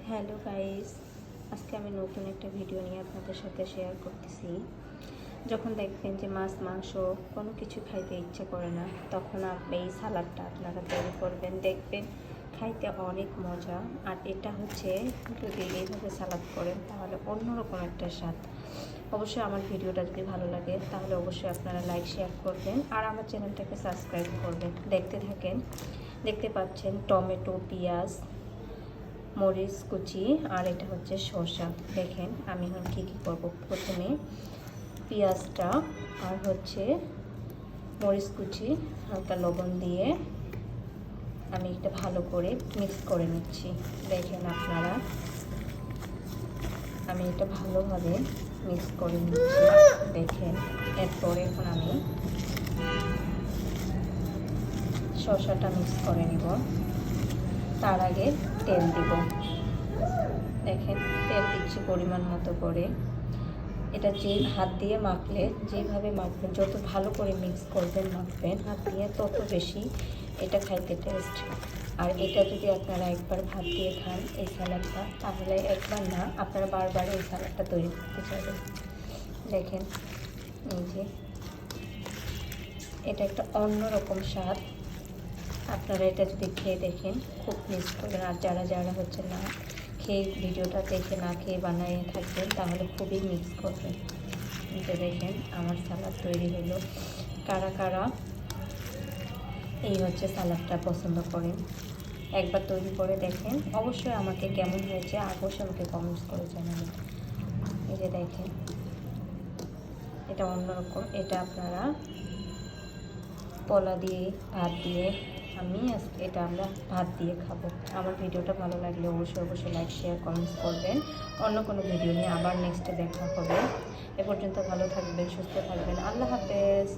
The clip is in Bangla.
হ্যালো গাইস, আজকে আমি নতুন একটা ভিডিও নিয়ে আপনাদের সাথে শেয়ার করতেছি। যখন দেখবেন যে মাছ মাংস কোনো কিছু খাইতে ইচ্ছে করে না, তখন আপনি এই সালাডটা আপনারা তৈরি করবেন, দেখবেন খাইতে অনেক মজা। আর এটা হচ্ছে যদি এইভাবে সালাদ করেন তাহলে অন্যরকম একটা স্বাদ। অবশ্যই আমার ভিডিওটা যদি ভালো লাগে তাহলে অবশ্যই আপনারা লাইক শেয়ার করবেন আর আমার চ্যানেলটাকে সাবস্ক্রাইব করবেন। দেখতে থাকেন। দেখতে পাচ্ছেন টমেটো, পেঁয়াজ, মরিচ কুচি আর এটা হচ্ছে শসা। দেখেন আমি এখন কী কী করবো। প্রথমে পেঁয়াজটা আর হচ্ছে মরিচ কুচি হালকা লবণ দিয়ে আমি এটা ভালো করে মিক্স করে নিচ্ছি। দেখেন আপনারা, আমি এটা ভালোভাবে মিক্স করে নিচ্ছি। দেখেন এরপরে এখন আমি শসাটা মিক্স করে নিব। তার আগে তেল দিব। দেখেন তেল দিচ্ছি পরিমাণ মতো করে। এটা হাত দিয়ে মাখলে যেভাবে মাখবেন, যত ভালো করে মিক্স করবেন মাখবেন হাত দিয়ে, তত বেশি এটা খাইতে টেস্ট। আর এটা যদি আপনারা একবার ভাত দিয়ে খান এই স্যালাডটা, তাহলে একবার না আপনারা বারবার এই স্যালাডটা তৈরি করতে চাইবেন। দেখেন এই যে এটা একটা অন্যরকম স্বাদ। আপনারা এটা যদি খেয়ে দেখেন খুব মিস করবেন। আর যারা যারা হচ্ছে না খেয়ে ভিডিওটা দেখে না খেয়ে বানিয়ে থাকবেন তাহলে খুবই মিক্স করবেন। যে দেখেন আমার সালাদ তৈরি হলো। কারা কারা এই হচ্ছে সালাদটা পছন্দ করেন একবার তৈরি করে দেখেন। অবশ্যই আমাকে কেমন হয়েছে অবশ্যই আমাকে কমেন্টস করে জানাবেন। এই যে দেখেন এটা অন্যরকম। এটা আপনারা পোলা দিয়ে ভাত দিয়ে, এটা আমরা ভাত দিয়ে খাবো। আমার ভিডিওটা ভালো লাগলে অবশ্যই লাইক শেয়ার কমেন্টস করবেন। অন্য কোনো ভিডিও নিয়ে আবার নেক্সটে দেখা হবে। এ পর্যন্ত ভালো থাকবেন, সুস্থ থাকবেন। আল্লাহ হাফেজ।